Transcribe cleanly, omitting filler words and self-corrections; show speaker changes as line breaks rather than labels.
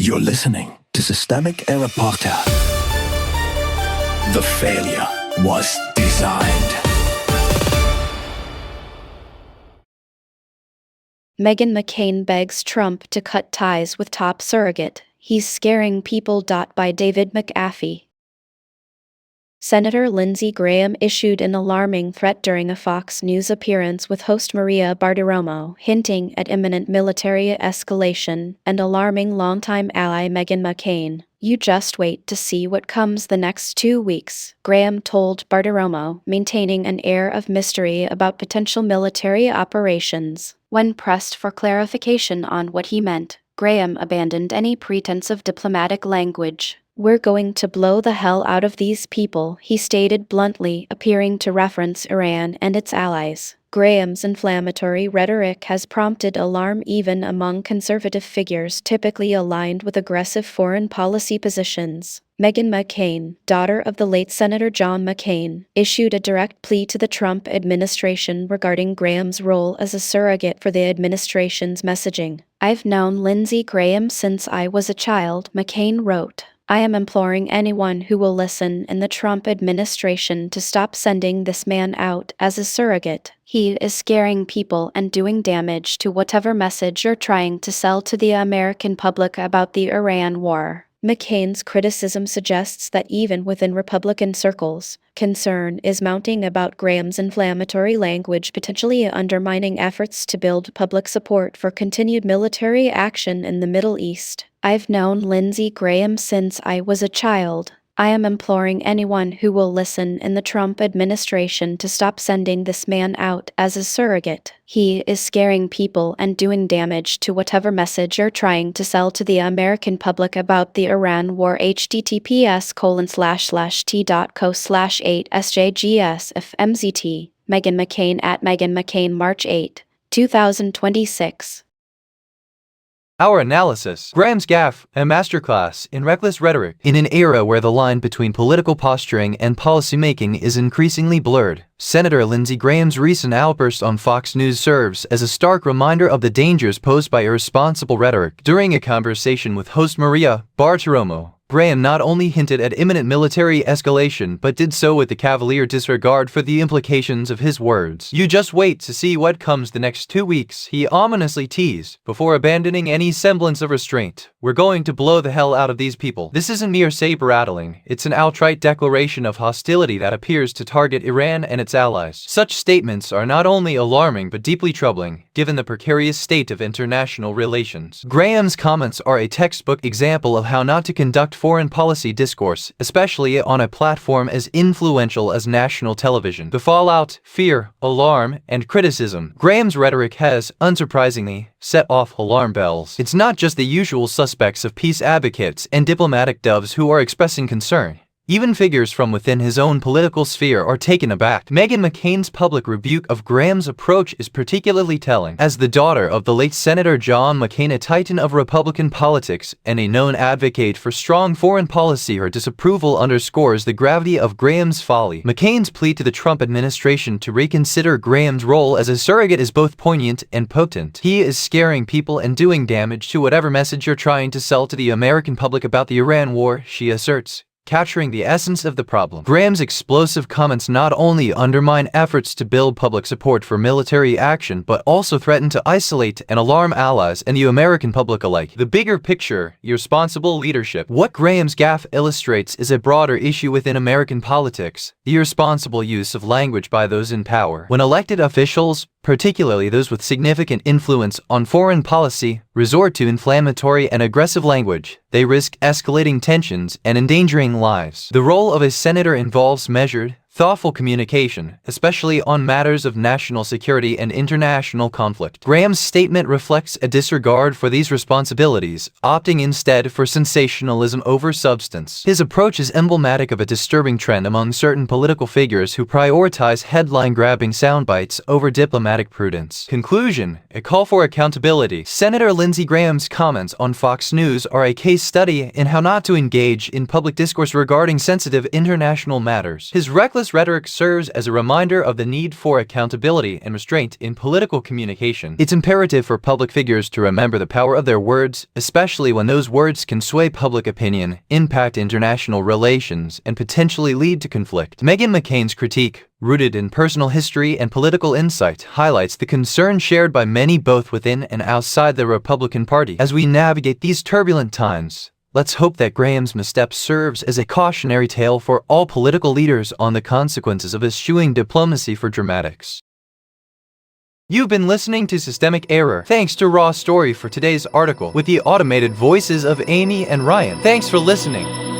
You're listening to Systemic Era Podcast. The failure was designed.
Meghan McCain begs Trump to cut ties with top surrogate. He's scaring people. By David McAfee. Senator Lindsey Graham issued an alarming threat during a Fox News appearance with host Maria Bartiromo, hinting at imminent military escalation and alarming longtime ally Meghan McCain. "You just wait to see what comes the next 2 weeks," Graham told Bartiromo, maintaining an air of mystery about potential military operations. When pressed for clarification on what he meant, Graham abandoned any pretense of diplomatic language. "We're going to blow the hell out of these people," he stated bluntly, appearing to reference Iran and its allies. Graham's inflammatory rhetoric has prompted alarm even among conservative figures typically aligned with aggressive foreign policy positions. Meghan McCain, daughter of the late Senator John McCain, issued a direct plea to the Trump administration regarding Graham's role as a surrogate for the administration's messaging. "I've known Lindsey Graham since I was a child," McCain wrote. "I am imploring anyone who will listen in the Trump administration to stop sending this man out as a surrogate. He is scaring people and doing damage to whatever message you're trying to sell to the American public about the Iran war." McCain's criticism suggests that even within Republican circles, concern is mounting about Graham's inflammatory language potentially undermining efforts to build public support for continued military action in the Middle East. "I've known Lindsey Graham since I was a child. I am imploring anyone who will listen in the Trump administration to stop sending this man out as a surrogate. He is scaring people and doing damage to whatever message you're trying to sell to the American public about the Iran war. https://t.co/8sjgsfmzt. Meghan McCain at Meghan McCain March 8, 2026.
Our analysis. Graham's gaffe, a masterclass in reckless rhetoric. In an era where the line between political posturing and policymaking is increasingly blurred, Senator Lindsey Graham's recent outburst on Fox News serves as a stark reminder of the dangers posed by irresponsible rhetoric. During a conversation with host Maria Bartiromo, Graham not only hinted at imminent military escalation but did so with a cavalier disregard for the implications of his words. "You just wait to see what comes the next 2 weeks," he ominously teased, before abandoning any semblance of restraint. "We're going to blow the hell out of these people." This isn't mere saber-rattling, it's an outright declaration of hostility that appears to target Iran and its allies. Such statements are not only alarming but deeply troubling, given the precarious state of international relations. Graham's comments are a textbook example of how not to conduct foreign policy discourse, especially on a platform as influential as national television. The fallout, fear, alarm, and criticism. Graham's rhetoric has, unsurprisingly, set off alarm bells. It's not just the usual suspects of peace advocates and diplomatic doves who are expressing concern. Even figures from within his own political sphere are taken aback. Meghan McCain's public rebuke of Graham's approach is particularly telling. As the daughter of the late Senator John McCain, a titan of Republican politics and a known advocate for strong foreign policy, her disapproval underscores the gravity of Graham's folly. McCain's plea to the Trump administration to reconsider Graham's role as a surrogate is both poignant and potent. "He is scaring people and doing damage to whatever message you're trying to sell to the American public about the Iran war," she asserts, capturing the essence of the problem. Graham's explosive comments not only undermine efforts to build public support for military action but also threaten to isolate and alarm allies and the American public alike. The bigger picture, irresponsible leadership. What Graham's gaffe illustrates is a broader issue within American politics: the irresponsible use of language by those in power. When elected officials, particularly those with significant influence on foreign policy, resort to inflammatory and aggressive language, they risk escalating tensions and endangering lives. The role of a senator involves measured, thoughtful communication, especially on matters of national security and international conflict. Graham's statement reflects a disregard for these responsibilities, opting instead for sensationalism over substance. His approach is emblematic of a disturbing trend among certain political figures who prioritize headline-grabbing soundbites over diplomatic prudence. Conclusion: a call for accountability. Senator Lindsey Graham's comments on Fox News are a case study in how not to engage in public discourse regarding sensitive international matters. His reckless reckless rhetoric serves as a reminder of the need for accountability and restraint in political communication. It's imperative for public figures to remember the power of their words, especially when those words can sway public opinion, impact international relations, and potentially lead to conflict. Meghan McCain's critique, rooted in personal history and political insight, highlights the concern shared by many both within and outside the Republican Party. As we navigate these turbulent times, let's hope that Graham's misstep serves as a cautionary tale for all political leaders on the consequences of eschewing diplomacy for dramatics. You've been listening to Systemic Error. Thanks to Raw Story for today's article with the automated voices of Amy and Ryan. Thanks for listening.